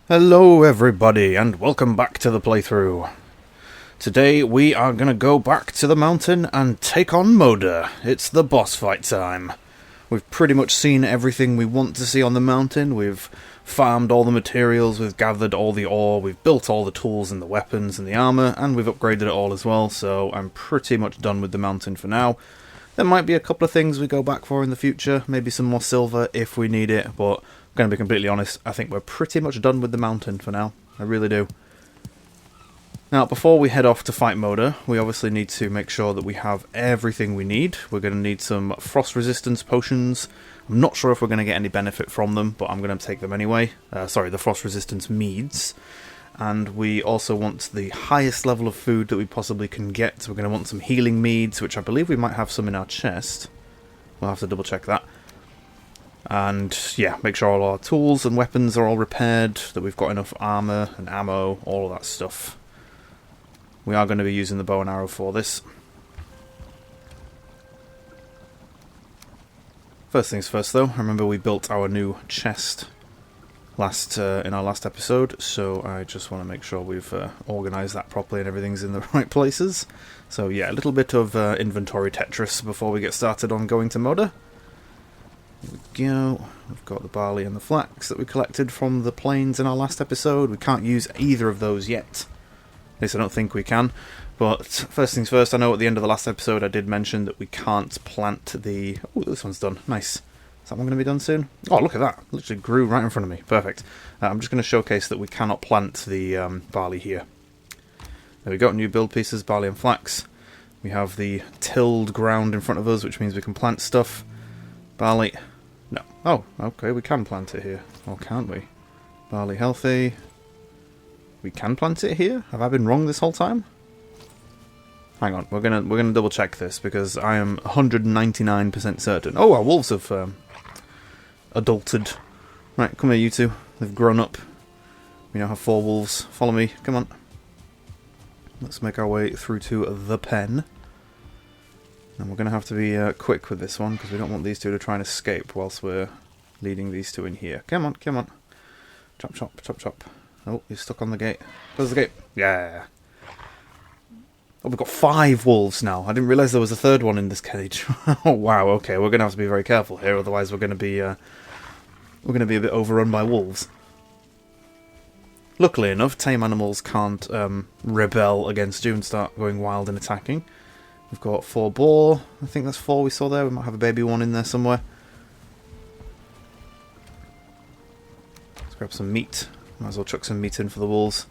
Hello everybody and welcome back to the playthrough. Today we are going to go back to the mountain and take on Moda. It's the boss fight time. We've pretty much seen everything we want to see on the mountain. We've farmed all the materials, we've gathered all the ore, we've built all the tools and the weapons and the armor, and we've upgraded it all as well, so I'm pretty much done with the mountain for now. There might be a couple of things we go back for in the future, maybe some more silver if we need it, but I'm going to be completely honest, I think we're pretty much done with the mountain for now. I really do. Now, before we head off to fight Moda, we obviously need to make sure that we have everything we need. We're going to need some frost resistance potions. I'm not sure if we're going to get any benefit from them, but I'm going to take them anyway. Sorry, the frost resistance meads. And we also want the highest level of food that we possibly can get. So we're going to want some healing meads, which I believe we might have some in our chest. We'll have to double check that. And yeah, make sure all our tools and weapons are all repaired, that we've got enough armor and ammo, all of that stuff. We are going to be using the bow and arrow for this. First things first though, remember we built our new chest in our last episode, so I just want to make sure we've organised that properly and everything's in the right places. So yeah, a little bit of inventory Tetris before we get started on going to Moda. There we go. We've got the barley and the flax that we collected from the plains in our last episode. We can't use either of those yet. At least I don't think we can. But first things first, I know at the end of the last episode I did mention that we can't plant the... Oh, this one's done. Nice. Is that one going to be done soon? Oh, look at that. It literally grew right in front of me. Perfect. I'm just going to showcase that we cannot plant the barley here. There we go. New build pieces, barley and flax. We have the tilled ground in front of us, which means we can plant stuff. Barley. No. Oh, okay. We can plant it here. Or can't we? Barley healthy. We can plant it here? Have I been wrong this whole time? Hang on, we're gonna double check this because I am 199% certain. Oh, our wolves have adulted. Right, come here, you two. They've grown up. We now have 4 wolves. Follow me. Come on. Let's make our way through to the pen. And we're gonna have to be quick with this one because we don't want these two to try and escape whilst we're leading these two in here. Come on, come on. Chop, chop, chop, chop. Oh, you're stuck on the gate. Close the gate. Yeah. Oh, we've got 5 wolves now. I didn't realise there was a third one in this cage. Oh, wow. Okay, we're going to have to be very careful here. Otherwise, we're going to be a bit overrun by wolves. Luckily enough, tame animals can't rebel against you and start going wild and attacking. We've got 4 boar. I think that's 4 we saw there. We might have a baby one in there somewhere. Let's grab some meat. Might as well chuck some meat in for the wolves.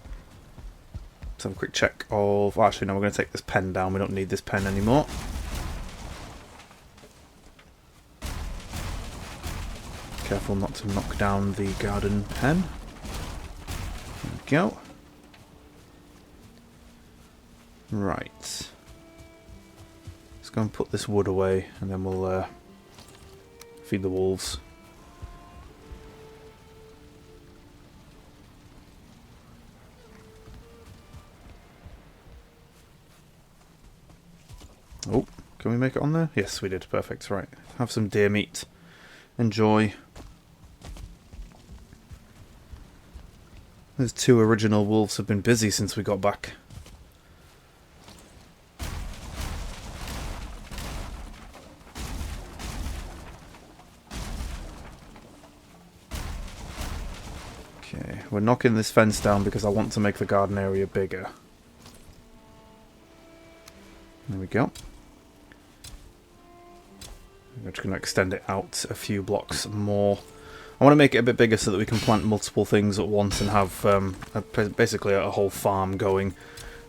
Let's have a quick check of... Oh, actually, no, we're going to take this pen down. We don't need this pen anymore. Careful not to knock down the garden pen. There we go. Right. Let's go and put this wood away, and then we'll feed the wolves. Oh, can we make it on there? Yes, we did. Perfect. Right. Have some deer meat. Enjoy. Those 2 original wolves have been busy since we got back. Okay, we're knocking this fence down because I want to make the garden area bigger. There we go. I'm just going to extend it out a few blocks more. I want to make it a bit bigger so that we can plant multiple things at once and have basically a whole farm going,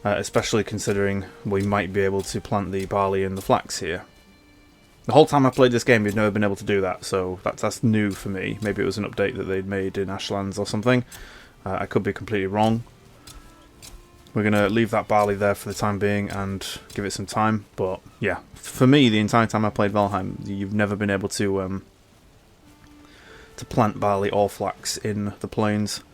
especially considering we might be able to plant the barley and the flax here. The whole time I played this game, you've never been able to do that, so that's new for me. Maybe it was an update that they'd made in Ashlands or something. I could be completely wrong. We're going to leave that barley there for the time being and give it some time. But yeah, for me, the entire time I played Valheim, you've never been able to plant barley or flax in the plains.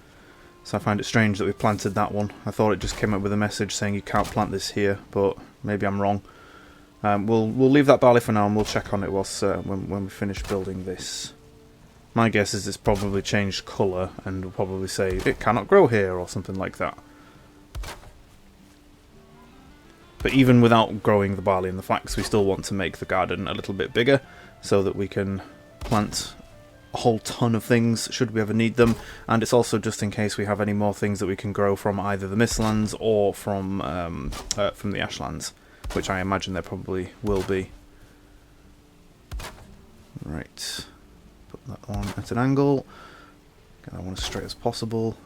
So I find it strange that we planted that one. I thought it just came up with a message saying you can't plant this here, but maybe I'm wrong. We'll leave that barley for now and we'll check on it whilst when we finish building this. My guess is it's probably changed colour and will probably say it cannot grow here or something like that. But even without growing the barley and the flax, we still want to make the garden a little bit bigger so that we can plant a whole ton of things should we ever need them. And it's also just in case we have any more things that we can grow from either the Mistlands or from the Ashlands, which I imagine there probably will be. Right. Put that on at an angle. Get that one as straight as possible.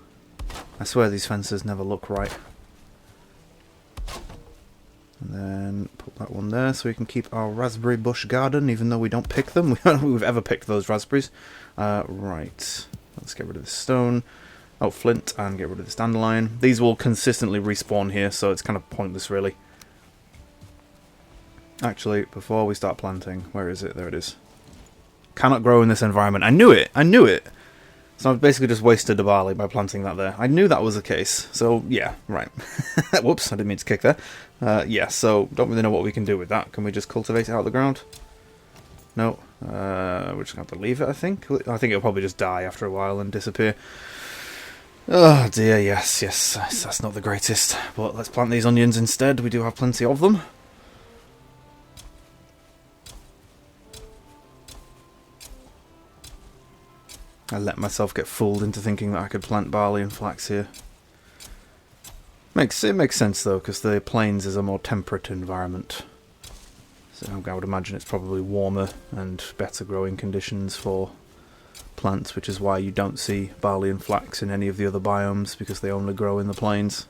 I swear these fences never look right. And then put that one there so we can keep our raspberry bush garden, even though we don't pick them. We don't know if we've ever picked those raspberries. Right. Let's get rid of this stone. Oh, flint, and get rid of this dandelion. These will consistently respawn here, so it's kind of pointless, really. Actually, before we start planting, where is it? There it is. Cannot grow in this environment. I knew it! I knew it! So I've basically just wasted the barley by planting that there. I knew that was the case. So, yeah, right. Whoops, I didn't mean to kick there. Yeah, so don't really know what we can do with that. Can we just cultivate it out of the ground? No. We're just going to have to leave it, I think. I think it'll probably just die after a while and disappear. Oh, dear, yes. That's not the greatest. But let's plant these onions instead. We do have plenty of them. I let myself get fooled into thinking that I could plant barley and flax here. It makes sense though, because the plains is a more temperate environment. So I would imagine it's probably warmer and better growing conditions for plants, which is why you don't see barley and flax in any of the other biomes, because they only grow in the plains.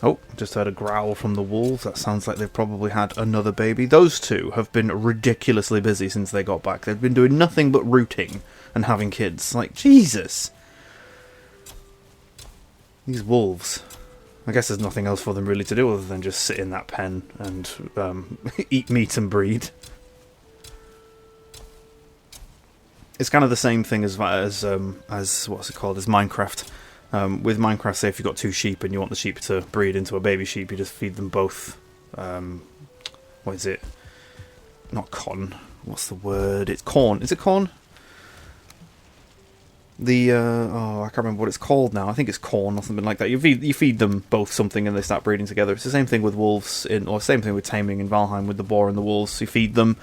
Oh, just heard a growl from the wolves. That sounds like they've probably had another baby. Those two have been ridiculously busy since they got back. They've been doing nothing but rooting and having kids. Like, Jesus! These wolves. I guess there's nothing else for them really to do other than just sit in that pen and eat meat and breed. It's kind of the same thing as what's it called, as Minecraft. With Minecraft, say if you've got two sheep and you want the sheep to breed into a baby sheep, you just feed them both, what is it? Not cotton. What's the word? It's corn. Is it corn? I can't remember what it's called now. I think it's corn or something like that. You feed them both something and they start breeding together. It's the same thing with wolves, or same thing with taming in Valheim with the boar and the wolves. You feed them.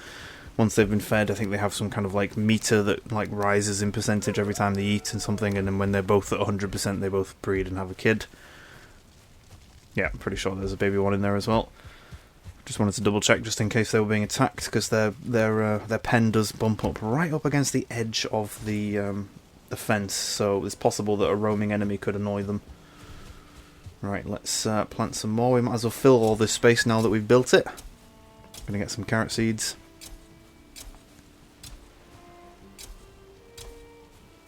Once they've been fed, I think they have some kind of like meter that like rises in percentage every time they eat and something, and then when they're both at 100%, they both breed and have a kid. Yeah, I'm pretty sure there's a baby one in there as well. Just wanted to double check just in case they were being attacked, because their pen does bump up right up against the edge of the fence, so it's possible that a roaming enemy could annoy them. Right, let's plant some more. We might as well fill all this space now that we've built it. Gonna get some carrot seeds.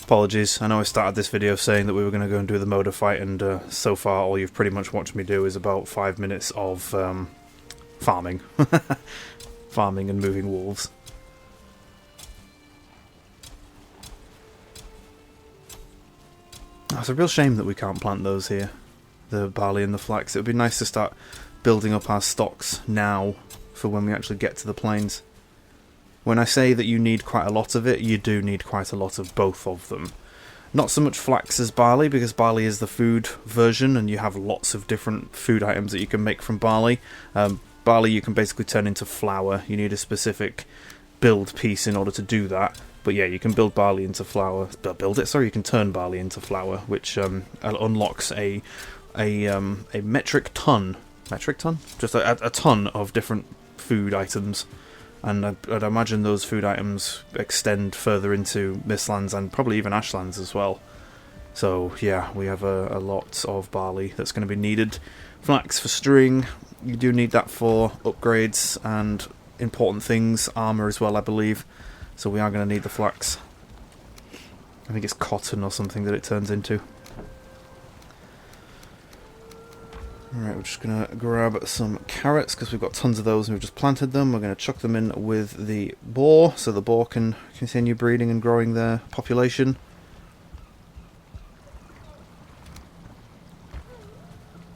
Apologies, I know I started this video saying that we were going to go and do the motor fight, and so far all you've pretty much watched me do is about 5 minutes of farming. Farming and moving wolves. Oh, it's a real shame that we can't plant those here, the barley and the flax. It would be nice to start building up our stocks now for when we actually get to the plains. When I say that you need quite a lot of it, you do need quite a lot of both of them. Not so much flax as barley, because barley is the food version, and you have lots of different food items that you can make from barley. Barley you can basically turn into flour. You need a specific build piece in order to do that. But yeah, you can build barley into flour. You can turn barley into flour, which unlocks a metric ton. Metric ton? Just a ton of different food items. And I'd imagine those food items extend further into Mistlands and probably even Ashlands as well. So yeah, we have a lot of barley that's going to be needed. Flax for string, you do need that for upgrades and important things, armour as well I believe. So we are going to need the flax. I think it's cotton or something that it turns into. Alright, we're just going to grab some carrots, because we've got tons of those and we've just planted them. We're going to chuck them in with the boar, so the boar can continue breeding and growing their population.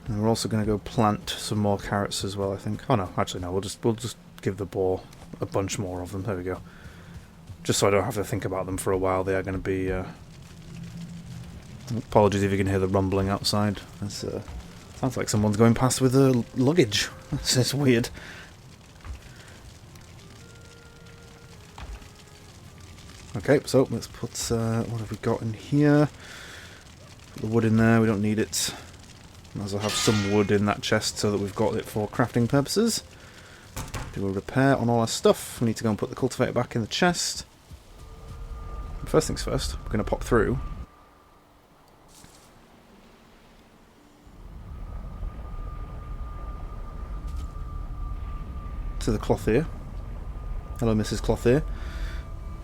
And we're also going to go plant some more carrots as well, I think. Oh no, actually no, we'll just give the boar a bunch more of them. There we go. Just so I don't have to think about them for a while. They are going to be... apologies if you can hear the rumbling outside. That's, sounds like someone's going past with their luggage. It's weird. Okay, so let's put... what have we got in here? Put the wood in there. We don't need it. Might as well have some wood in that chest so that we've got it for crafting purposes. Do a repair on all our stuff. We need to go and put the cultivator back in the chest. First things first, we're going to pop through. To the clothier. Hello, Mrs. Clothier.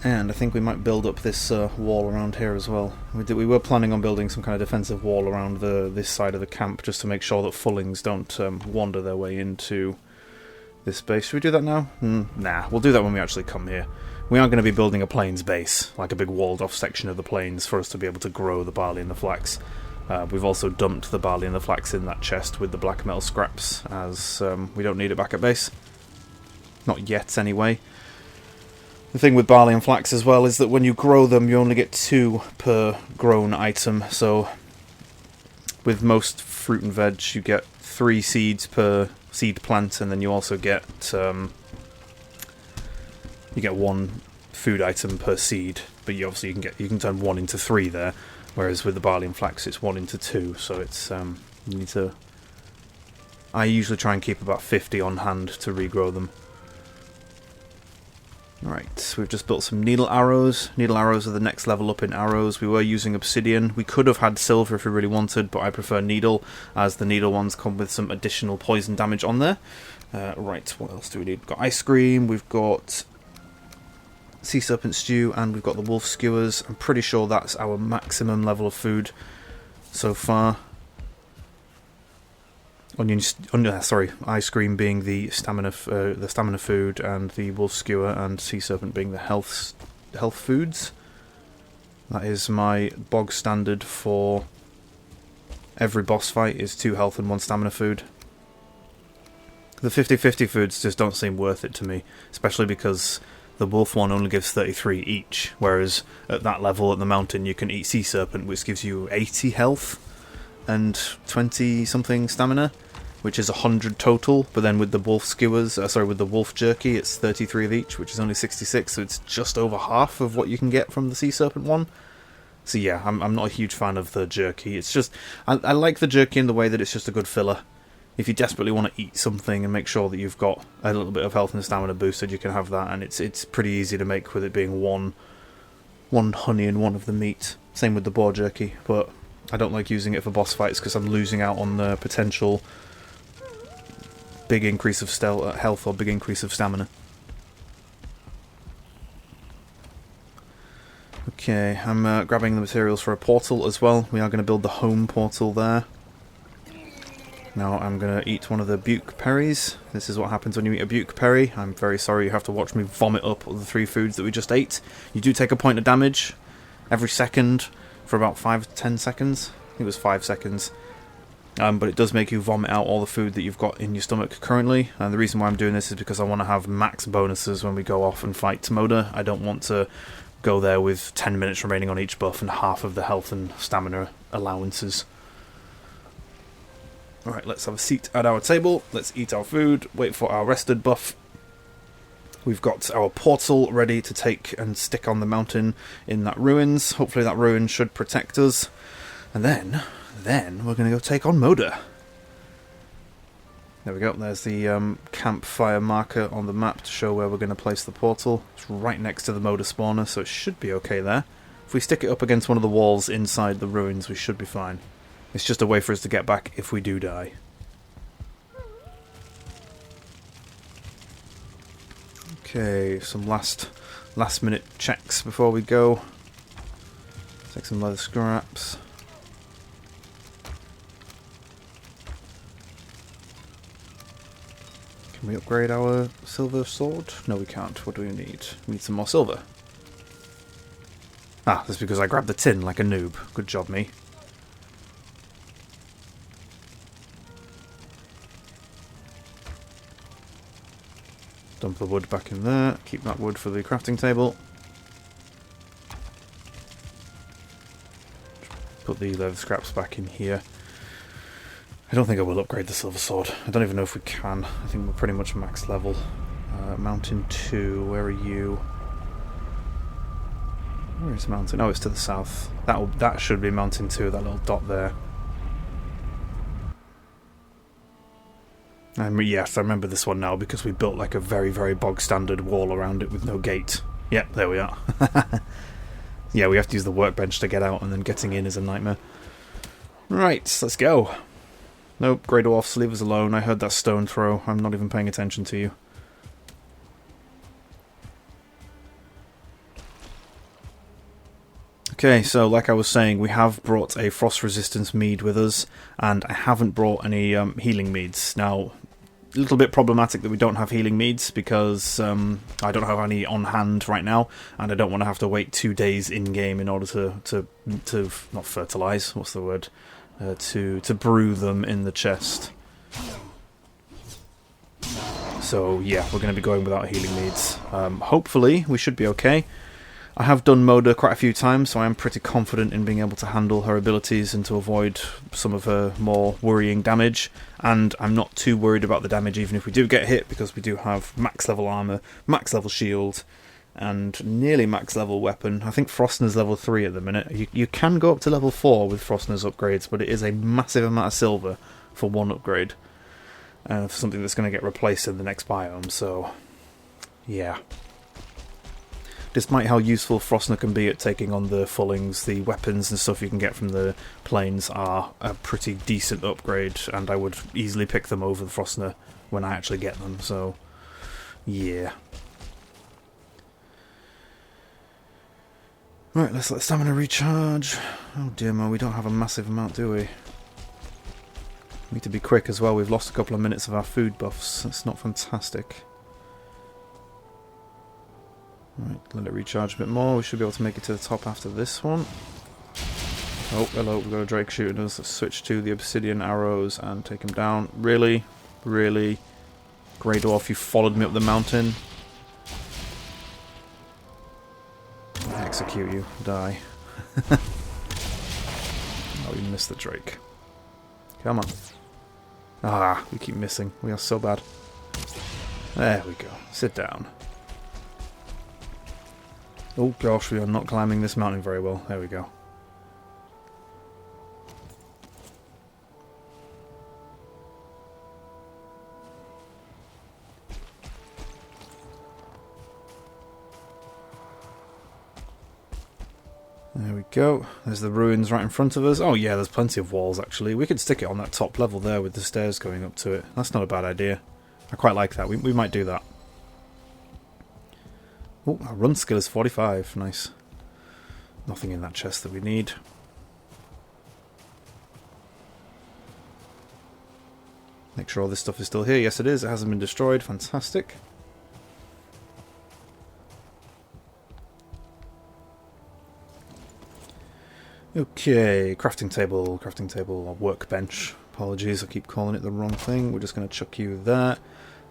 And I think we might build up this wall around here as well. We were planning on building some kind of defensive wall around this side of the camp, just to make sure that Fullings don't wander their way into this base. Should we do that now? Nah, we'll do that when we actually come here. We are going to be building a plains base, like a big walled-off section of the plains, for us to be able to grow the barley and the flax. We've also dumped the barley and the flax in that chest with the black metal scraps, as we don't need it back at base. Not yet, anyway. The thing with barley and flax as well is that when you grow them, you only get 2 per grown item. So with most fruit and veg, you get 3 seeds per seed plant, and then you also get 1 food item per seed. But you obviously you can turn 1 into 3 there, whereas with the barley and flax, it's 1 into 2. So it's you need to. I usually try and keep about 50 on hand to regrow them. Right, we've just built some needle arrows. Needle arrows are the next level up in arrows. We were using obsidian. We could have had silver if we really wanted, but I prefer needle, as the needle ones come with some additional poison damage on there. Right, what else do we need? We've got ice cream, we've got sea serpent stew, and we've got the wolf skewers. I'm pretty sure that's our maximum level of food so far. Ice cream being the stamina food, and the wolf skewer and sea serpent being the health foods. That is my bog standard for every boss fight, is 2 health and 1 stamina food. The 50-50 foods just don't seem worth it to me, especially because the wolf one only gives 33 each, whereas at that level at the mountain you can eat sea serpent, which gives you 80 health and 20 something stamina, which is 100 total. But then with the wolf skewers, with the wolf jerky, it's 33 of each, which is only 66, so it's just over half of what you can get from the sea serpent one. So yeah, I'm not a huge fan of the jerky. It's just, I like the jerky in the way that it's just a good filler. If you desperately want to eat something and make sure that you've got a little bit of health and stamina boosted, you can have that, and it's pretty easy to make with it being one honey and 1 of the meat. Same with the boar jerky, but I don't like using it for boss fights because I'm losing out on the potential big increase of health or big increase of stamina. Okay, I'm grabbing the materials for a portal as well. We are going to build the home portal there. Now I'm going to eat one of the buke berries. This is what happens when you eat a buke berry. I'm very sorry you have to watch me vomit up the 3 foods that we just ate. You do take a point of damage every second for about 5-10 seconds. I think it was 5 seconds. But it does make you vomit out all the food that you've got in your stomach currently. And the reason why I'm doing this is because I want to have max bonuses when we go off and fight Tomoda. I don't want to go there with 10 minutes remaining on each buff and half of the health and stamina allowances. Alright, let's have a seat at our table. Let's eat our food, wait for our rested buff. We've got our portal ready to take and stick on the mountain in that ruins. Hopefully that ruin should protect us. And then we're going to go take on Moda. There we go, there's the campfire marker on the map to show where we're going to place the portal. It's right next to the Moda spawner, so it should be okay there. If we stick it up against one of the walls inside the ruins, we should be fine. It's just a way for us to get back if we do die. Okay, some last minute checks before we go. Take some leather scraps. Can we upgrade our silver sword? No, we can't. What do we need? We need some more silver. Ah, that's because I grabbed the tin like a noob. Good job, me. Dump the wood back in there. Keep that wood for the crafting table. put the leather scraps back in here. I don't think I will upgrade the silver sword. I don't even know if we can. I think we're pretty much max level. Mountain 2, where are you? Where is Mountain? Oh, it's to the south. That should be Mountain 2, that little dot there. Yes, I remember this one now because we built like a very, very bog standard wall around it with no gate. Yep, there we are. Yeah, we have to use the workbench to get out, and then getting in is a nightmare. Right, let's go. Nope, Grey Dwarfs, leave us alone. I heard that stone throw. I'm not even paying attention to you. Okay, so like I was saying, we have brought a frost resistance mead with us, and I haven't brought any healing meads. Now, a little bit problematic that we don't have healing meads because I don't have any on hand right now, and I don't want to have to wait 2 days in game in order to not fertilize. What's the word? To brew them in the chest. So yeah, we're going to be going without healing meads. Hopefully, we should be okay. I have done Moda quite a few times, so I am pretty confident in being able to handle her abilities and to avoid some of her more worrying damage. And I'm not too worried about the damage even if we do get hit, because we do have max level armour, max level shield, and nearly max level weapon. I think Frostner's level 3 at the minute. You can go up to level 4 with Frostner's upgrades, but it is a massive amount of silver for one upgrade. For something that's going to get replaced in the next biome, so yeah. Despite how useful Frostner can be at taking on the Fullings, the weapons and stuff you can get from the plains are a pretty decent upgrade, and I would easily pick them over the Frostner when I actually get them, so yeah. Right, let's let stamina recharge. Oh dear man, we don't have a massive amount, do we? We need to be quick as well, we've lost a couple of minutes of our food buffs, that's not fantastic. Right, let it recharge a bit more. We should be able to make it to the top after this one. Oh, hello, we've got a Drake shooting us. Let's switch to the obsidian arrows and take him down. Really? Really? Grey Dwarf, you followed me up the mountain. Execute you. Die. Oh, we missed the Drake. Come on. Ah, we keep missing. We are so bad. There we go. Sit down. Oh gosh, we are not climbing this mountain very well. There we go. There we go. There's the ruins right in front of us. Oh yeah, there's plenty of walls actually. We could stick it on that top level there with the stairs going up to it. That's not a bad idea. I quite like that. We might do that. Oh, our run skill is 45. Nice. Nothing in that chest that we need. Make sure all this stuff is still here. Yes, it is. It hasn't been destroyed. Fantastic. Okay, crafting table, or workbench. Apologies, I keep calling it the wrong thing. We're just going to chuck you there.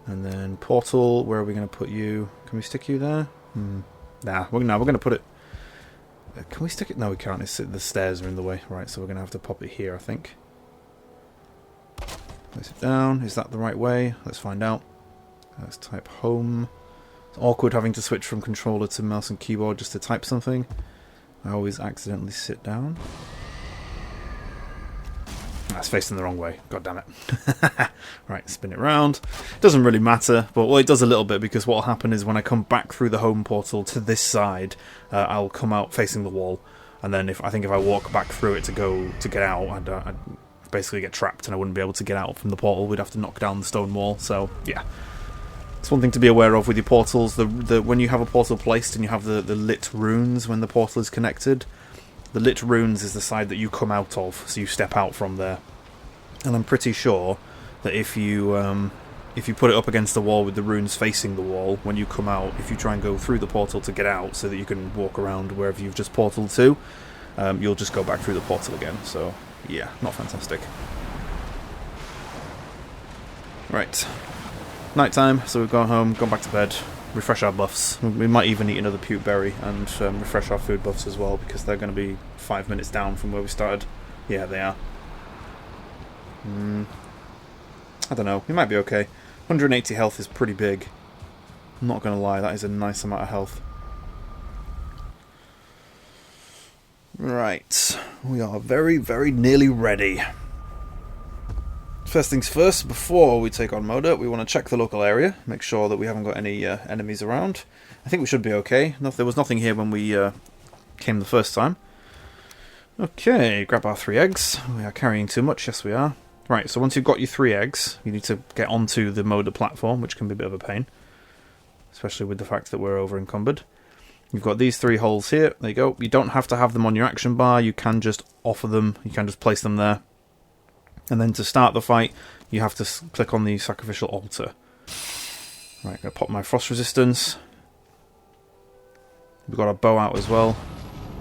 And then portal, where are we going to put you? Can we stick you there? Nah, we're going to put it... Can we stick it? No, we can't. The stairs are in the way. Right, so we're going to have to pop it here, I think. Place it down. Is that the right way? Let's find out. Let's type home. It's awkward having to switch from controller to mouse and keyboard just to type something. I always accidentally sit down. That's facing the wrong way. God damn it. Right, spin it round. Doesn't really matter, but well, it does a little bit, because what will happen is when I come back through the home portal to this side, I'll come out facing the wall, and then if I walk back through it to get out, I'd basically get trapped, and I wouldn't be able to get out from the portal. We'd have to knock down the stone wall. So yeah, it's one thing to be aware of with your portals. When you have a portal placed and you have the lit runes when the portal is connected. The lit runes is the side that you come out of, so you step out from there. And I'm pretty sure that if you put it up against the wall with the runes facing the wall, when you come out, if you try and go through the portal to get out so that you can walk around wherever you've just portaled to, you'll just go back through the portal again. So, yeah, not fantastic. Right. Night time, so we've gone home, gone back to bed. refresh our buffs. We might even eat another puke berry and refresh our food buffs as well, because they're going to be 5 minutes down from where we started. Yeah, they are. I don't know. We might be okay. 180 health is pretty big. I'm not going to lie, that is a nice amount of health. Right. We are very, very nearly ready. First things first, before we take on Moda, we want to check the local area, make sure that we haven't got any enemies around. I think we should be okay. There was nothing here when we came the first time. Okay, grab our 3 eggs. We are carrying too much, yes we are. Right, so once you've got your 3 eggs, you need to get onto the Moda platform, which can be a bit of a pain. Especially with the fact that we're over encumbered. You've got these 3 holes here, there you go. You don't have to have them on your action bar, you can just offer them, you can just place them there. And then to start the fight, you have to click on the sacrificial altar. Right, I'm going to pop my frost resistance. We've got our bow out as well.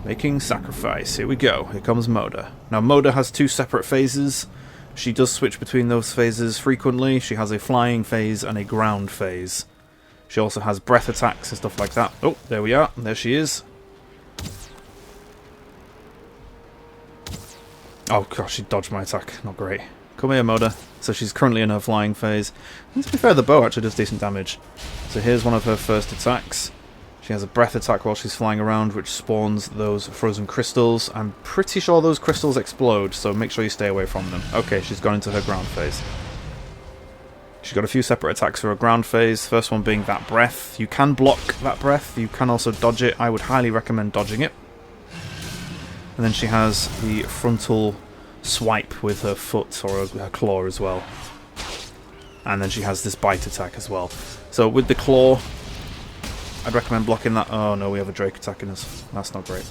Making sacrifice. Here we go. Here comes Moda. Now, Moda has 2 separate phases. She does switch between those phases frequently. She has a flying phase and a ground phase. She also has breath attacks and stuff like that. Oh, there we are. There she is. Oh gosh, she dodged my attack. Not great. Come here, Moda. So she's currently in her flying phase. And to be fair, the bow actually does decent damage. So here's one of her first attacks. She has a breath attack while she's flying around, which spawns those frozen crystals. I'm pretty sure those crystals explode, so make sure you stay away from them. Okay, she's gone into her ground phase. She's got a few separate attacks for her ground phase. First one being that breath. You can block that breath. You can also dodge it. I would highly recommend dodging it. And then she has the frontal swipe with her foot or her claw as well. And then she has this bite attack as well. So with the claw, I'd recommend blocking that. Oh no, we have a Drake attacking us. That's not great.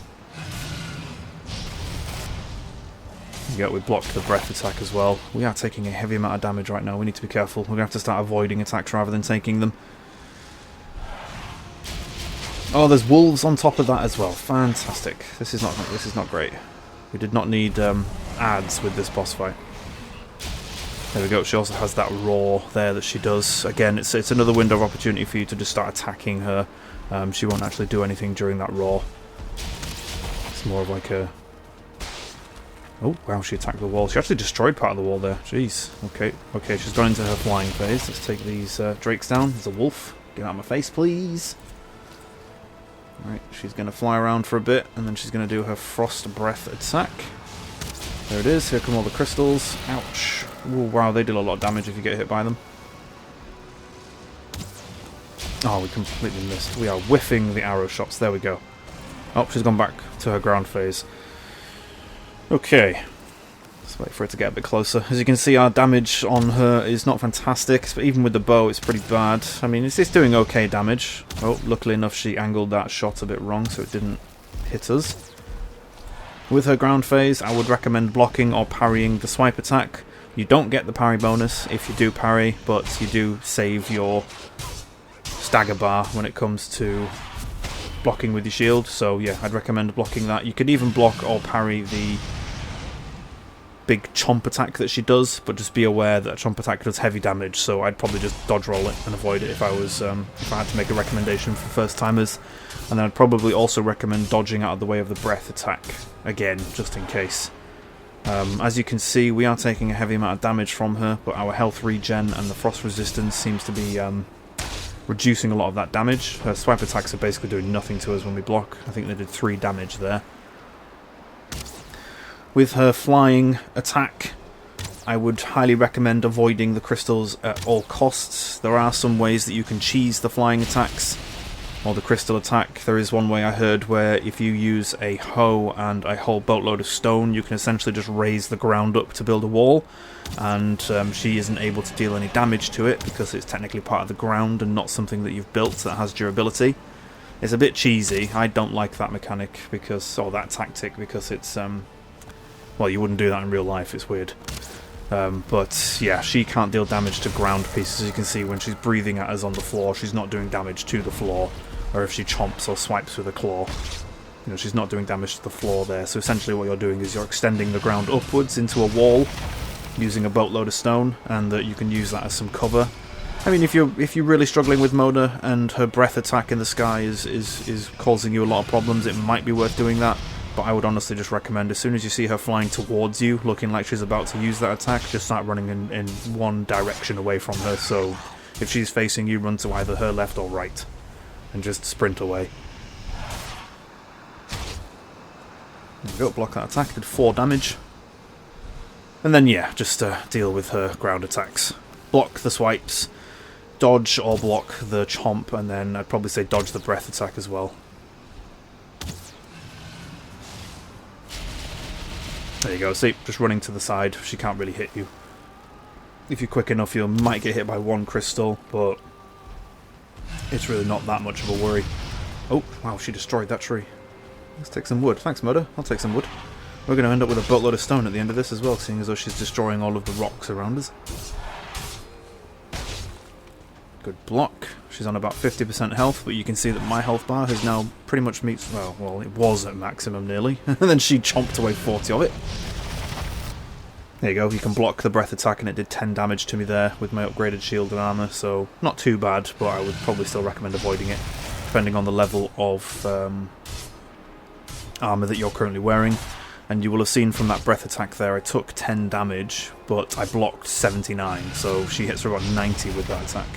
Yeah, we blocked the breath attack as well. We are taking a heavy amount of damage right now. We need to be careful. We're going to have to start avoiding attacks rather than taking them. Oh, there's wolves on top of that as well. Fantastic. This is not great. We did not need ads with this boss fight. There we go. She also has that roar there that she does. Again, it's another window of opportunity for you to just start attacking her. She won't actually do anything during that roar. It's more of like a... Oh, wow, she attacked the wall. She actually destroyed part of the wall there. Jeez. Okay, she's gone into her flying phase. Let's take these drakes down. There's a wolf. Get out of my face, please. Right, she's going to fly around for a bit, and then she's going to do her frost breath attack. There it is. Here come all the crystals. Ouch. Ooh, wow, they deal a lot of damage if you get hit by them. Oh, we completely missed. We are whiffing the arrow shots. There we go. Oh, she's gone back to her ground phase. Okay. Let's wait for it to get a bit closer. As you can see, our damage on her is not fantastic, but even with the bow, it's pretty bad. I mean, it's doing okay damage. Oh, luckily enough, she angled that shot a bit wrong, so it didn't hit us. With her ground phase, I would recommend blocking or parrying the swipe attack. You don't get the parry bonus if you do parry, but you do save your stagger bar when it comes to blocking with your shield. So yeah, I'd recommend blocking that. You could even block or parry the big chomp attack that she does, but just be aware that chomp attack does heavy damage, so I'd probably just dodge roll it and avoid it if I was if I had to make a recommendation for first timers. And then I'd probably also recommend dodging out of the way of the breath attack again, just in case. As you can see, we are taking a heavy amount of damage from her, but our health regen and the frost resistance seems to be reducing a lot of that damage. Her swipe attacks are basically doing nothing to us when we block. I think they did 3 damage there. With her flying attack, I would highly recommend avoiding the crystals at all costs. There are some ways that you can cheese the flying attacks, or the crystal attack. There is one way I heard where if you use a hoe and a whole boatload of stone, you can essentially just raise the ground up to build a wall, and she isn't able to deal any damage to it because it's technically part of the ground and not something that you've built that has durability. It's a bit cheesy. I don't like that mechanic because, or that tactic, because it's well, you wouldn't do that in real life, it's weird. But yeah, she can't deal damage to ground pieces. As you can see, when she's breathing at us on the floor, she's not doing damage to the floor. Or if she chomps or swipes with a claw, you know, she's not doing damage to the floor there. So essentially what you're doing is you're extending the ground upwards into a wall using a boatload of stone, and that you can use that as some cover. I mean, if you're really struggling with Mona and her breath attack in the sky is causing you a lot of problems, it might be worth doing that. But I would honestly just recommend, as soon as you see her flying towards you, looking like she's about to use that attack, just start running in one direction away from her. So if she's facing you, run to either her left or right, and just sprint away. There we go, block that attack, did 4 damage. And then yeah, just deal with her ground attacks. Block the swipes, dodge or block the chomp, and then I'd probably say dodge the breath attack as well. There you go, see, just running to the side, she can't really hit you. If you're quick enough, you might get hit by 1 crystal, but it's really not that much of a worry. Oh, wow, she destroyed that tree. Let's take some wood. Thanks, Murder. I'll take some wood. We're going to end up with a boatload of stone at the end of this as well, seeing as though she's destroying all of the rocks around us. Good block. She's on about 50% health, but you can see that my health bar has now pretty much meets... Well, it was at maximum nearly. And then she chomped away 40 of it. There you go, you can block the breath attack, and it did 10 damage to me there with my upgraded shield and armour, so not too bad, but I would probably still recommend avoiding it, depending on the level of armour that you're currently wearing. And you will have seen from that breath attack there, I took 10 damage, but I blocked 79, so she hits her about 90 with that attack.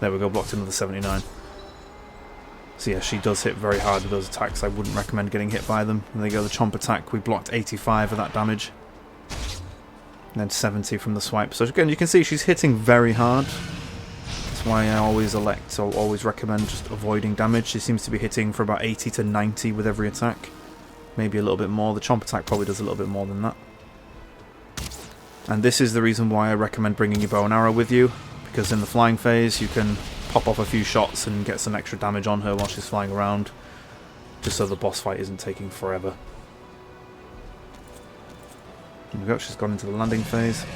There we go, blocked another 79. So yeah, she does hit very hard with those attacks. I wouldn't recommend getting hit by them. And there you go, the chomp attack, we blocked 85 of that damage. And then 70 from the swipe. So again, you can see she's hitting very hard. That's why I always always recommend just avoiding damage. She seems to be hitting for about 80 to 90 with every attack. Maybe a little bit more. The chomp attack probably does a little bit more than that. And this is the reason why I recommend bringing your bow and arrow with you. Because in the flying phase, you can pop off a few shots and get some extra damage on her while she's flying around. Just so the boss fight isn't taking forever. There we go, she's gone into the landing phase.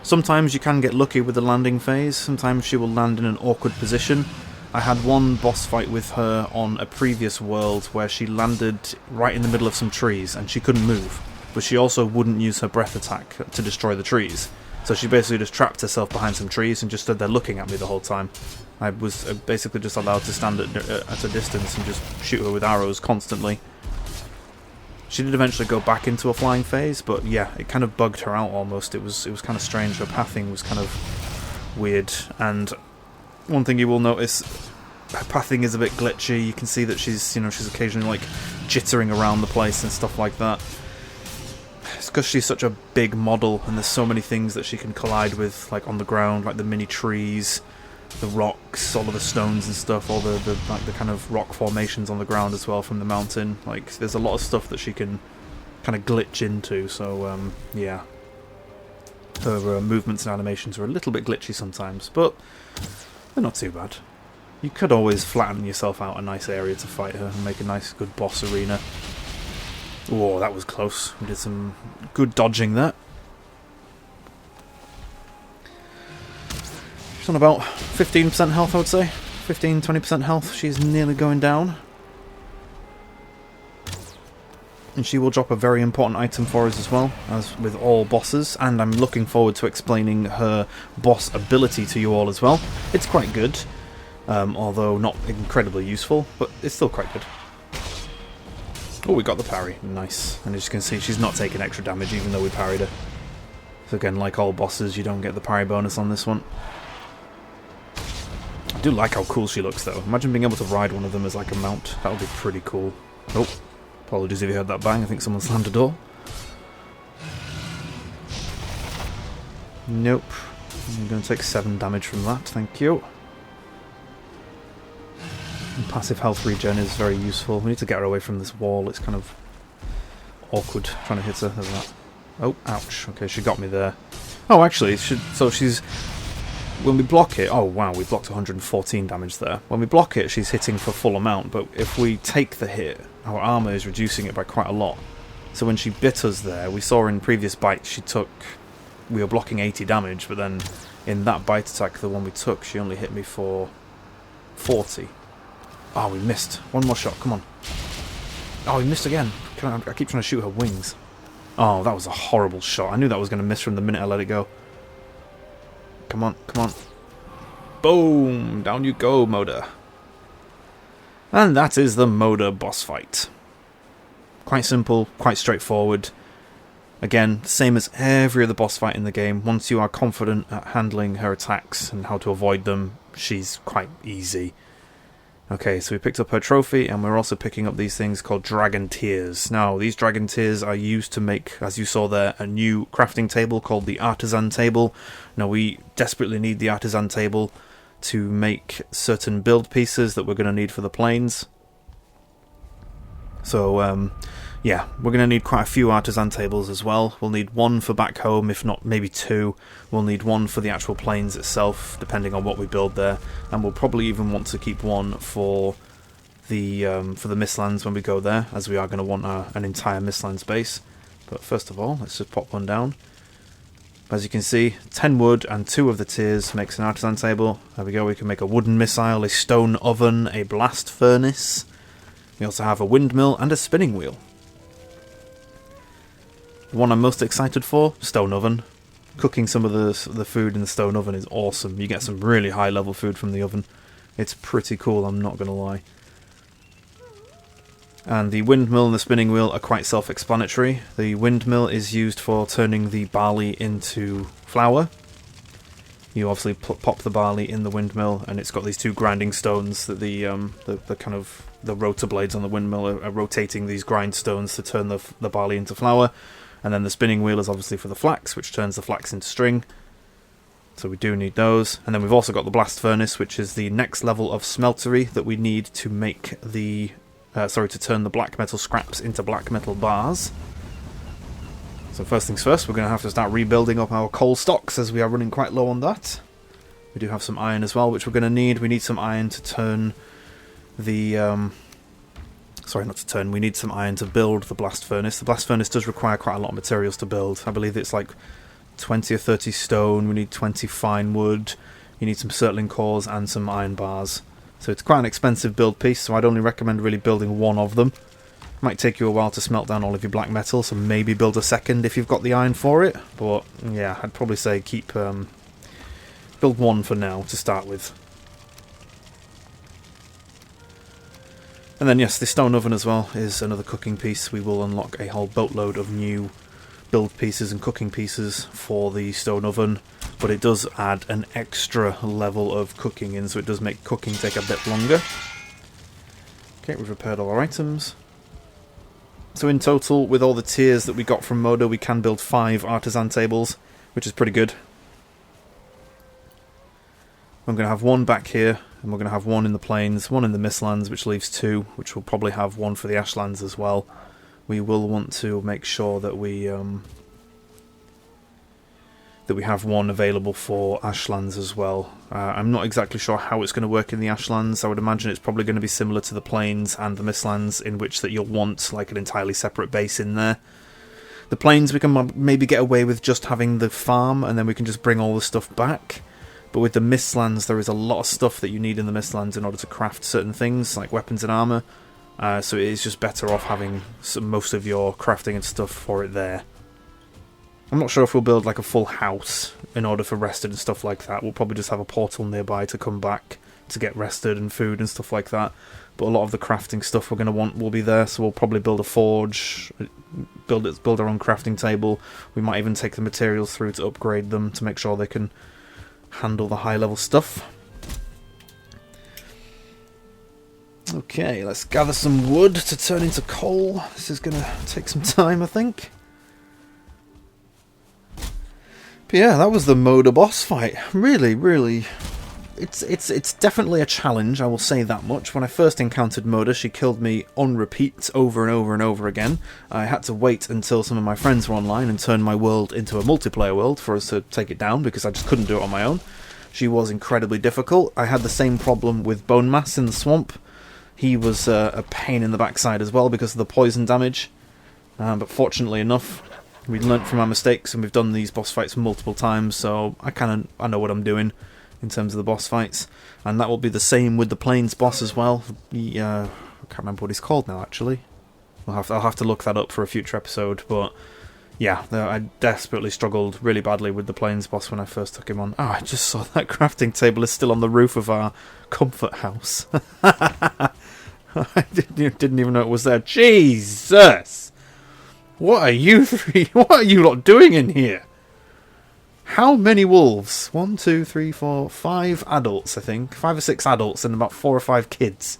Sometimes you can get lucky with the landing phase. Sometimes she will land in an awkward position. I had one boss fight with her on a previous world where she landed right in the middle of some trees and she couldn't move. But she also wouldn't use her breath attack to destroy the trees. So she basically just trapped herself behind some trees and just stood there looking at me the whole time. I was basically just allowed to stand at a distance and just shoot her with arrows constantly. She did eventually go back into a flying phase, but yeah, it kind of bugged her out almost. It was kind of strange. Her pathing was kind of weird, and one thing you will notice, her pathing is a bit glitchy. You can see that she's occasionally like jittering around the place and stuff like that. It's because she's such a big model, and there's so many things that she can collide with, like on the ground, like the mini trees, the rocks, all of the stones and stuff, all the kind of rock formations on the ground as well from the mountain. Like, there's a lot of stuff that she can kind of glitch into. So yeah, her movements and animations are a little bit glitchy sometimes, but they're not too bad. You could always flatten yourself out a nice area to fight her and make a nice, good boss arena. Whoa, that was close. We did some good dodging there. She's on about 15% health, I would say. 15-20% health. She's nearly going down. And she will drop a very important item for us as well, as with all bosses. And I'm looking forward to explaining her boss ability to you all as well. It's quite good, although not incredibly useful, but it's still quite good. Oh, we got the parry. Nice. And as you can see, she's not taking extra damage even though we parried her. So again, like all bosses, you don't get the parry bonus on this one. I do like how cool she looks though. Imagine being able to ride one of them as like a mount. That would be pretty cool. Oh, apologies if you heard that bang. I think someone slammed a door. Nope. I'm going to take 7 damage from that. Thank you. And passive health regen is very useful. We need to get her away from this wall. It's kind of awkward trying to hit her. There's that. Oh, ouch. Okay, she got me there. Oh, actually, so she's... When we block it... Oh, wow, we blocked 114 damage there. When we block it, she's hitting for full amount, but if we take the hit, our armour is reducing it by quite a lot. So when she bit us there, we saw in previous bites we were blocking 80 damage, but then in that bite attack, the one we took, she only hit me for 40. Oh, we missed. One more shot, come on. Oh, we missed again. I keep trying to shoot her wings. Oh, that was a horrible shot. I knew that was going to miss from the minute I let it go. Come on, come on. Boom! Down you go, Moda. And that is the Moda boss fight. Quite simple, quite straightforward. Again, same as every other boss fight in the game. Once you are confident at handling her attacks and how to avoid them, she's quite easy. Okay, so we picked up her trophy, and we're also picking up these things called Dragon Tears. Now, these Dragon Tears are used to make, as you saw there, a new crafting table called the Artisan Table. Now, we desperately need the Artisan Table to make certain build pieces that we're going to need for the planes. So, yeah, we're going to need quite a few artisan tables as well. We'll need one for back home, if not maybe two. We'll need one for the actual planes itself, depending on what we build there. And we'll probably even want to keep one for the Mistlands when we go there, as we are going to want an entire Mistlands base. But first of all, let's just pop one down. As you can see, 10 wood and 2 of the tiers makes an artisan table. There we go, we can make a wooden missile, a stone oven, a blast furnace. We also have a windmill and a spinning wheel. The one I'm most excited for, stone oven. Cooking some of the food in the stone oven is awesome. You get some really high level food from the oven. It's pretty cool, I'm not going to lie. And the windmill and the spinning wheel are quite self-explanatory. The windmill is used for turning the barley into flour. You obviously pop the barley in the windmill, and it's got these 2 grinding stones that the kind of the rotor blades on the windmill are rotating these grindstones to turn the barley into flour. And then the spinning wheel is obviously for the flax, which turns the flax into string. So we do need those. And then we've also got the blast furnace, which is the next level of smeltery that we need to make the to turn the black metal scraps into black metal bars. So first things first, we're going to have to start rebuilding up our coal stocks, as we are running quite low on that. We do have some iron as well, which we're going to need. We need some iron to turn the... Sorry, not to turn. We need some iron to build the blast furnace. The blast furnace does require quite a lot of materials to build. I believe it's like 20 or 30 stone. We need 20 fine wood. You need some surtling cores and some iron bars. So it's quite an expensive build piece, so I'd only recommend really building one of them. Might take you a while to smelt down all of your black metal, so maybe build a second if you've got the iron for it. But yeah, I'd probably say keep build one for now to start with. And then yes, the stone oven as well is another cooking piece. We will unlock a whole boatload of new build pieces and cooking pieces for the stone oven, but it does add an extra level of cooking in, so it does make cooking take a bit longer. Okay, we've repaired all our items. So in total, with all the tiers that we got from Moda, we can build 5 artisan tables, which is pretty good. I'm going to have one back here, and we're going to have one in the plains, one in the Mistlands, which leaves 2, which will probably have one for the Ashlands as well. We will want to make sure that we have one available for Ashlands as well. I'm not exactly sure how it's going to work in the Ashlands. I would imagine it's probably going to be similar to the Plains and the Mistlands, in which that you'll want like an entirely separate base in there. The Plains we can maybe get away with just having the farm, and then we can just bring all the stuff back. But with the Mistlands, there is a lot of stuff that you need in the Mistlands in order to craft certain things, like weapons and armour. So it is just better off having most of your crafting and stuff for it there. I'm not sure if we'll build like a full house in order for rested and stuff like that. We'll probably just have a portal nearby to come back to get rested and food and stuff like that. But a lot of the crafting stuff we're going to want will be there, so we'll probably build a forge, build our own crafting table. We might even take the materials through to upgrade them to make sure they can handle the high level stuff. Okay, let's gather some wood to turn into coal. This is going to take some time, I think. But yeah, that was the Moda boss fight. Really, it's definitely a challenge, I will say that much. When I first encountered Moda, she killed me on repeat over and over and over again. I had to wait until some of my friends were online and turn my world into a multiplayer world for us to take it down, because I just couldn't do it on my own. She was incredibly difficult. I had the same problem with Bone Mass in the swamp. He was a pain in the backside as well because of the poison damage. But fortunately enough, we learnt from our mistakes, and we've done these boss fights multiple times, so I know what I'm doing in terms of the boss fights. And that will be the same with the Plains boss as well. I can't remember what he's called now, actually. I'll have to look that up for a future episode, but yeah, I desperately struggled really badly with the Plains boss when I first took him on. Oh, I just saw that crafting table is still on the roof of our comfort house. I didn't even know it was there. Jesus! What are you three? What are you lot doing in here? How many wolves? 1, 2, 3, 4, 5 adults, I think. 5 or 6 adults and about 4 or 5 kids.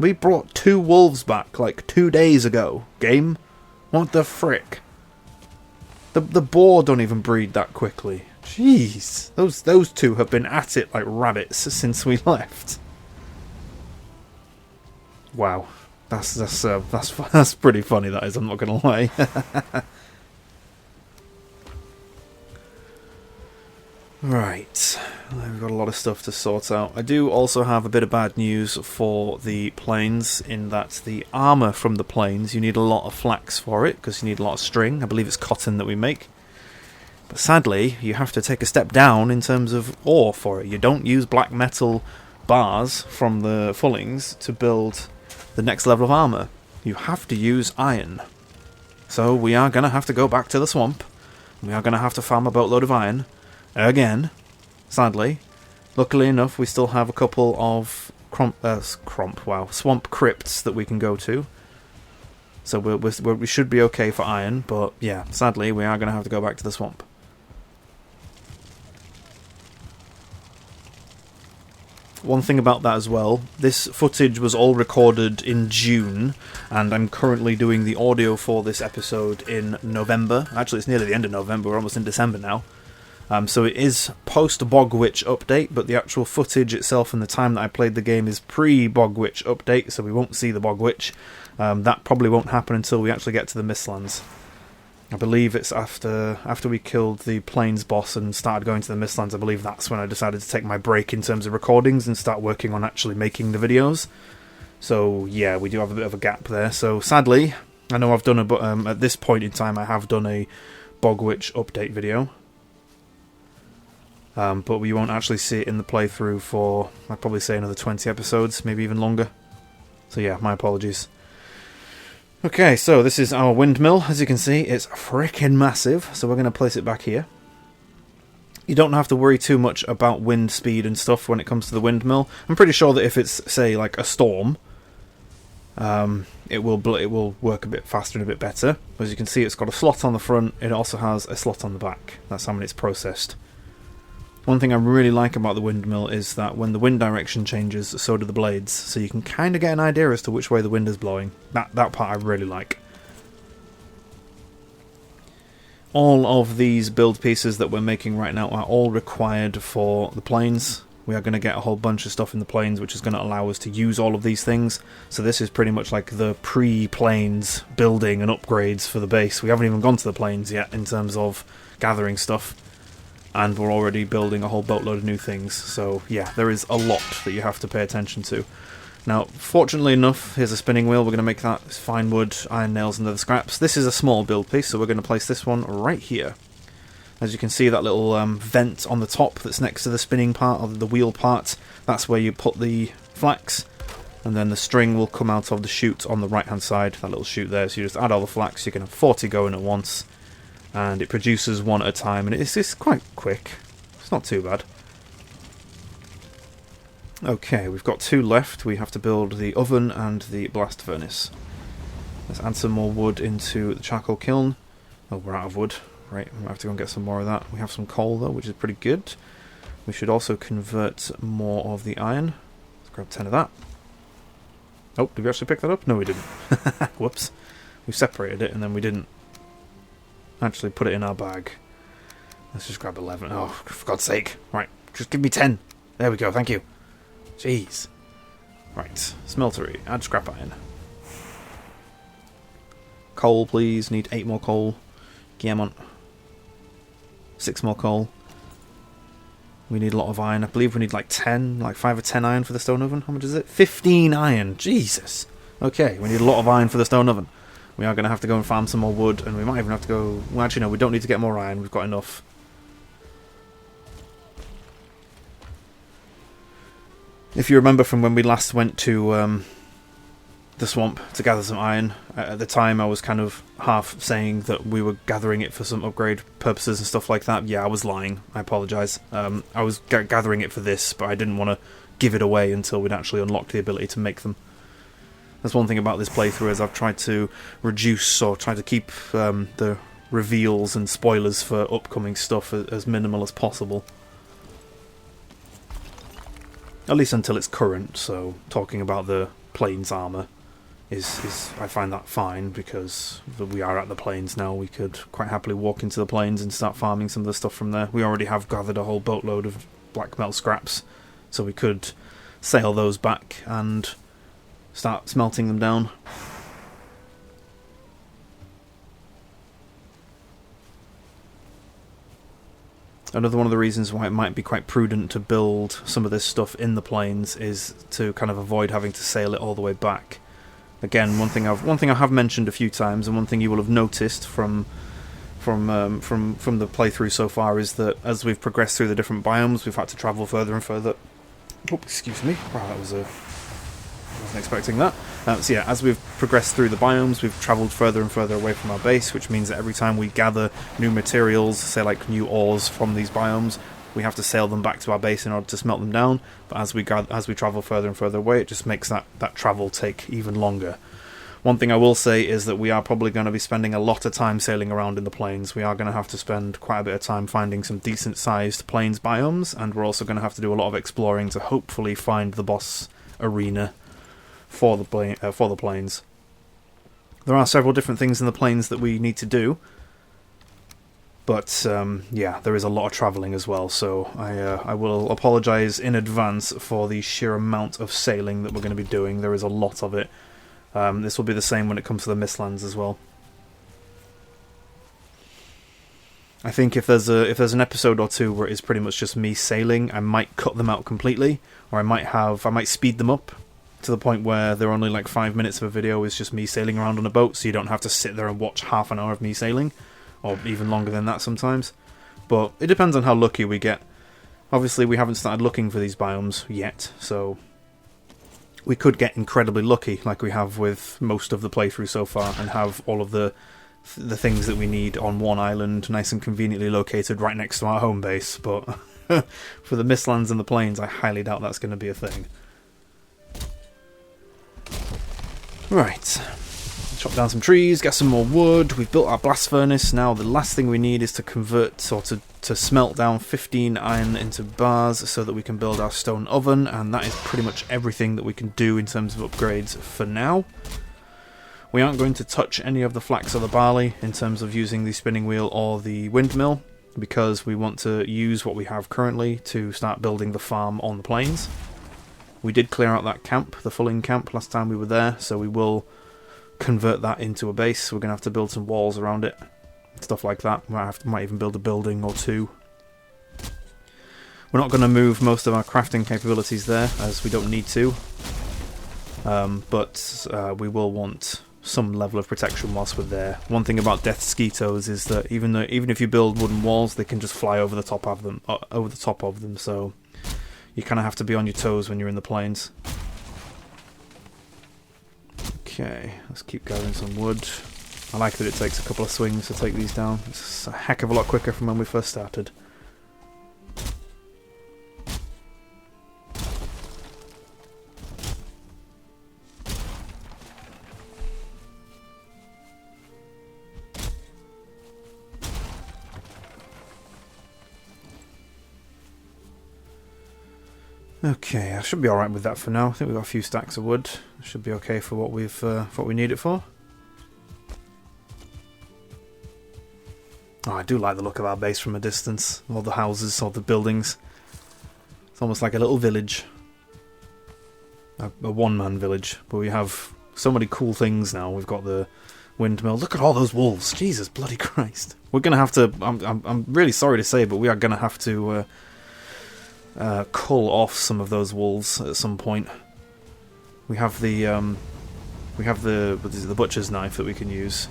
We brought 2 wolves back like 2 days ago. Game? What the frick? The boar don't even breed that quickly. Jeez. Those 2 have been at it like rabbits since we left. Wow. That's pretty funny, that is, I'm not gonna lie. Right, we've got a lot of stuff to sort out. I do also have a bit of bad news for the Plains, in that the armour from the Plains, you need a lot of flax for it, because you need a lot of string. I believe it's cotton that we make. But sadly, you have to take a step down in terms of ore for it. You don't use black metal bars from the Fullings to build the next level of armour. You have to use iron. So we are going to have to go back to the swamp. We are going to have to farm a boatload of iron. Again, sadly. Luckily enough, we still have a couple of swamp crypts that we can go to. So we should be okay for iron, but yeah, sadly, we are going to have to go back to the swamp. One thing about that as well, this footage was all recorded in June, and I'm currently doing the audio for this episode in November. Actually, it's nearly the end of November, we're almost in December now. So it is post-Bogwitch update, but the actual footage itself and the time that I played the game is pre-Bogwitch update, so we won't see the Bogwitch. That probably won't happen until we actually get to the Mistlands. I believe it's after we killed the Plains boss and started going to the Mistlands, I believe that's when I decided to take my break in terms of recordings and start working on actually making the videos. So yeah, we do have a bit of a gap there. So sadly, I know I've done at this point in time I have done a Bogwitch update video. But we won't actually see it in the playthrough for, I'd probably say, another 20 episodes, maybe even longer. So yeah, my apologies. Okay, so this is our windmill. As you can see, it's freaking massive, so we're going to place it back here. You don't have to worry too much about wind speed and stuff when it comes to the windmill. I'm pretty sure that if it's, say, like a storm, it will work a bit faster and a bit better. As you can see, it's got a slot on the front, it also has a slot on the back. That's how many it's processed. One thing I really like about the windmill is that when the wind direction changes, so do the blades, so you can kind of get an idea as to which way the wind is blowing. That part I really like. All of these build pieces that we're making right now are all required for the Plains. We are going to get a whole bunch of stuff in the Plains, which is going to allow us to use all of these things. So this is pretty much like the pre-Plains building and upgrades for the base. We haven't even gone to the Plains yet in terms of gathering stuff. And we're already building a whole boatload of new things. So yeah, there is a lot that you have to pay attention to. Now, fortunately enough, here's a spinning wheel. We're going to make that fine wood, iron nails and other scraps. This is a small build piece, so we're going to place this one right here. As you can see, that little vent on the top that's next to the spinning part, or the wheel part, that's where you put the flax. And then the string will come out of the chute on the right-hand side, that little chute there. So you just add all the flax, you can have 40 going at once. And it produces one at a time, and it's quite quick. It's not too bad. Okay, we've got 2 left. We have to build the oven and the blast furnace. Let's add some more wood into the charcoal kiln. Oh, we're out of wood. Right, we'll have to go and get some more of that. We have some coal, though, which is pretty good. We should also convert more of the iron. Let's grab 10 of that. Oh, did we actually pick that up? No, we didn't. Whoops. We separated it, and then we didn't actually put it in our bag. Let's just grab 11. Oh, for God's sake. Right, just give me 10. There we go, thank you. Jeez. Right, smeltery. Add scrap iron. Coal, please. Need 8 more coal. Guillemont. 6 more coal. We need a lot of iron. I believe we need like 10, like 5 or 10 iron for the stone oven. How much is it? 15 iron. Jesus. Okay, we need a lot of iron for the stone oven. We are going to have to go and farm some more wood, and we might even have to go... Well, actually, no, we don't need to get more iron. We've got enough. If you remember from when we last went to the swamp to gather some iron. At the time, I was kind of half saying that we were gathering it for some upgrade purposes and stuff like that. Yeah, I was lying. I apologise. I was gathering it for this, but I didn't want to give it away until we'd actually unlocked the ability to make them. That's one thing about this playthrough, is I've tried to reduce or try to keep the reveals and spoilers for upcoming stuff as minimal as possible. At least until it's current, so talking about the plains armour is I find that fine, because we are at the plains now. We could quite happily walk into the plains and start farming some of the stuff from there. We already have gathered a whole boatload of black metal scraps, so we could sail those back and start smelting them down. Another one of the reasons why it might be quite prudent to build some of this stuff in the plains is to kind of avoid having to sail it all the way back. Again, one thing I have mentioned a few times, and one thing you will have noticed from the playthrough so far, is that as we've progressed through the different biomes, we've had to travel further and further. Oh, excuse me. Wow, that was I wasn't expecting that. So yeah, as we've progressed through the biomes, we've travelled further and further away from our base, which means that every time we gather new materials, say like new ores from these biomes, we have to sail them back to our base in order to smelt them down. But as we travel further and further away, it just makes that travel take even longer. One thing I will say is that we are probably going to be spending a lot of time sailing around in the plains. We are going to have to spend quite a bit of time finding some decent-sized plains biomes, and we're also going to have to do a lot of exploring to hopefully find the boss arena for the plains. There are several different things in the plains that we need to do, but yeah, there is a lot of travelling as well, so I will apologise in advance for the sheer amount of sailing that we're going to be doing. There is a lot of it. This will be the same when it comes to the Mistlands as well. I think if there's an episode or two where it is pretty much just me sailing, I might cut them out completely, or I might speed them up to the point where they're only like 5 minutes of a video is just me sailing around on a boat, so you don't have to sit there and watch half an hour of me sailing, or even longer than that sometimes. But it depends on how lucky we get. Obviously we haven't started looking for these biomes yet, so we could get incredibly lucky like we have with most of the playthrough so far, and have all of the things that we need on one island, nice and conveniently located right next to our home base. But for the Mistlands and the plains, I highly doubt that's going to be a thing. Right, chop down some trees, get some more wood. We've built our blast furnace. Now the last thing we need is to convert, or to smelt down 15 iron into bars so that we can build our stone oven, and that is pretty much everything that we can do in terms of upgrades for now. We aren't going to touch any of the flax or the barley in terms of using the spinning wheel or the windmill, because we want to use what we have currently to start building the farm on the plains. We did clear out that camp, the Fulling camp, last time we were there, so we will convert that into a base. We're going to have to build some walls around it, stuff like that. Might even build a building or two. We're not going to move most of our crafting capabilities there, as we don't need to. But we will want some level of protection whilst we're there. One thing about death skeetos is that even if you build wooden walls, they can just fly over the top of them. So you kind of have to be on your toes when you're in the plains. Okay, let's keep gathering some wood. I like that it takes a couple of swings to take these down. It's a heck of a lot quicker from when we first started. Okay, I should be alright with that for now. I think we've got a few stacks of wood. Should be okay for what we need it for. Oh, I do like the look of our base from a distance. All the houses, all the buildings. It's almost like a little village. A one-man village. But we have so many cool things now. We've got the windmill. Look at all those wolves. Jesus bloody Christ. We're going to have to... I'm really sorry to say, but we are going to have to... cull off some of those wolves at some point. We have the butcher's knife that we can use.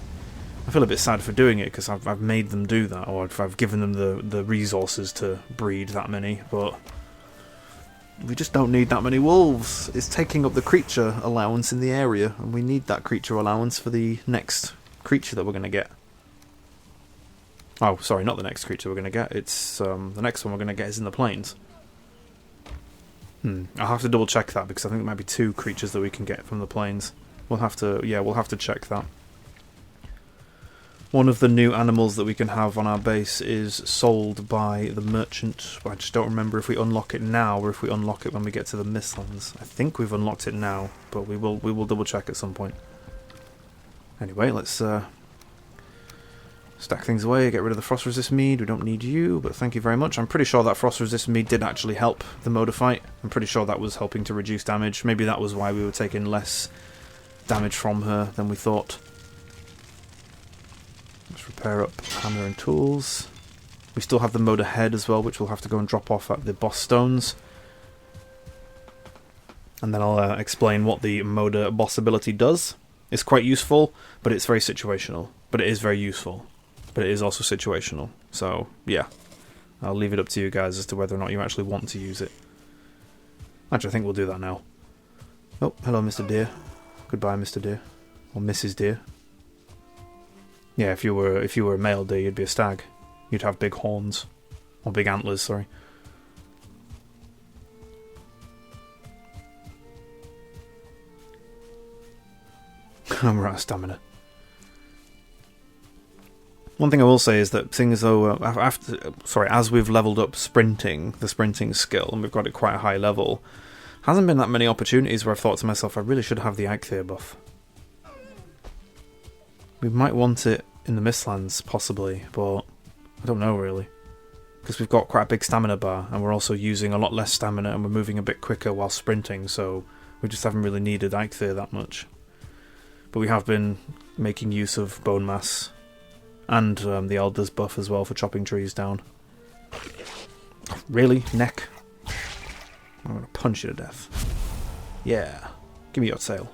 I feel a bit sad for doing it because I've made them do that, or I've given them the resources to breed that many. But We just don't need that many wolves. It's taking up the creature allowance in the area, and we need that creature allowance for the next creature that we're going to get. Oh, sorry, not the next creature we're going to get. It's the next one we're going to get is in the plains. I'll have to double check that because I think there might be 2 creatures that we can get from the plains. We'll have to check that. One of the new animals that we can have on our base is sold by the merchant. I just don't remember if we unlock it now or if we unlock it when we get to the Mistlands. I think we've unlocked it now, but we will double check at some point. Anyway, let's stack things away, get rid of the frost resist mead. We don't need you, but thank you very much. I'm pretty sure that frost resist mead did actually help the Moda fight. I'm pretty sure that was helping to reduce damage. Maybe that was why we were taking less damage from her than we thought. Let's repair up hammer and tools. We still have the Moda head as well, which we'll have to go and drop off at the boss stones. And then I'll explain what the Moda boss ability does. It's quite useful, but it's very situational. But it is very useful. But it is also situational. So, yeah. I'll leave it up to you guys as to whether or not you actually want to use it. Actually, I think we'll do that now. Oh, hello, Mr. Deer. Goodbye, Mr. Deer. Or Mrs. Deer. Yeah, if you were a male deer, you'd be a stag. You'd have big horns. Or big antlers, sorry. I'm out of stamina. One thing I will say is that seeing as though as we've leveled up the sprinting skill, and we've got it quite a high level, hasn't been that many opportunities where I've thought to myself, I really should have the Eikthyr buff. We might want it in the Mistlands, possibly, but I don't know really. Because we've got quite a big stamina bar, and we're also using a lot less stamina, and we're moving a bit quicker while sprinting, so we just haven't really needed Eikthyr that much. But we have been making use of bone mass, and the Elder's buff as well for chopping trees down. Really? Neck? I'm going to punch you to death. Yeah. Give me your tail.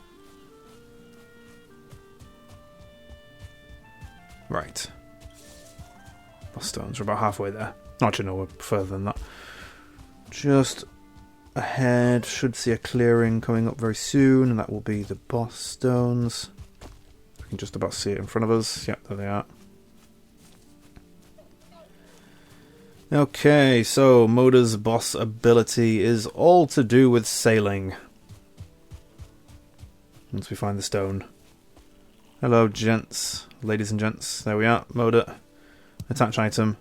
Right. Boss stones. We're about halfway there. Actually, no, we're further than that. Just ahead. Should see a clearing coming up very soon, and that will be the boss stones. We can just about see it in front of us. Yep, there they are. Okay, so Moda's boss ability is all to do with sailing. Once we find the stone. Hello, gents. Ladies and gents. There we are. Moda. Attach item.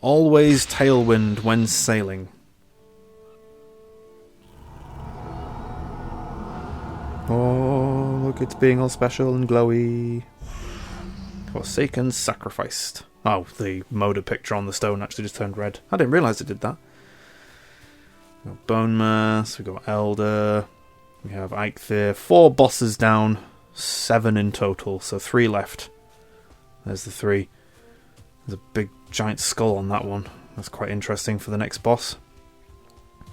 Always tailwind when sailing. Oh, look, it's being all special and glowy. Forsaken sacrificed. Oh, the Moda picture on the stone actually just turned red. I didn't realise it did that. We got Bone Mass, we got Elder, we have Eikthyr. 4 bosses down, 7 in total, so 3 left. There's the 3. There's a big giant skull on that one. That's quite interesting for the next boss.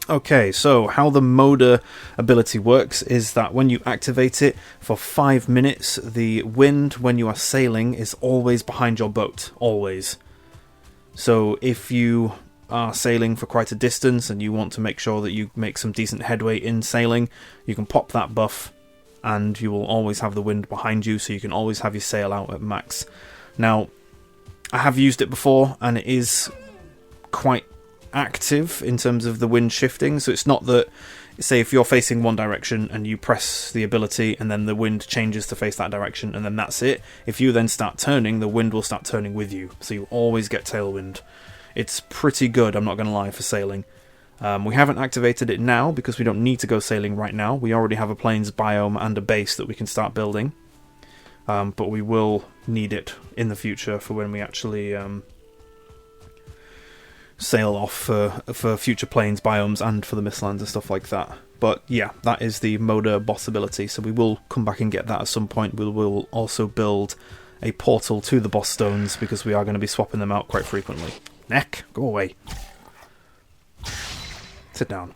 Okay, so how the Moda ability works is that when you activate it for 5 minutes, the wind when you are sailing is always behind your boat. Always. So if you are sailing for quite a distance and you want to make sure that you make some decent headway in sailing, you can pop that buff and you will always have the wind behind you, so you can always have your sail out at max. Now, I have used it before and it is quite active in terms of the wind shifting, so it's not that, say if you're facing one direction and you press the ability and then the wind changes to face that direction and then that's it. If you then start turning, the wind will start turning with you, so you always get tailwind. It's pretty good, I'm not going to lie, for sailing. We haven't activated it now because we don't need to go sailing right now. We already have a plains biome and a base that we can start building, but we will need it in the future for when we actually sail off for future plains biomes and for the Mistlands and stuff like that. But yeah, that is the Moda boss ability, so we will come back and get that at some point. We will also build a portal to the boss stones because we are going to be swapping them out quite frequently. Neck, go away. Sit down.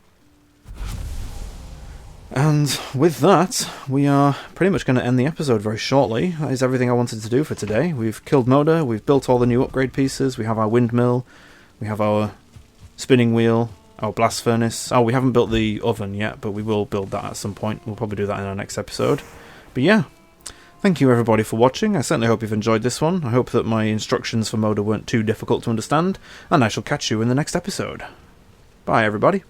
And with that, we are pretty much going to end the episode very shortly. That is everything I wanted to do for today. We've killed Moda, we've built all the new upgrade pieces, we have our windmill, we have our spinning wheel, our blast furnace. Oh, we haven't built the oven yet, but we will build that at some point. We'll probably do that in our next episode. But yeah, thank you everybody for watching. I certainly hope you've enjoyed this one. I hope that my instructions for Moda weren't too difficult to understand, and I shall catch you in the next episode. Bye everybody.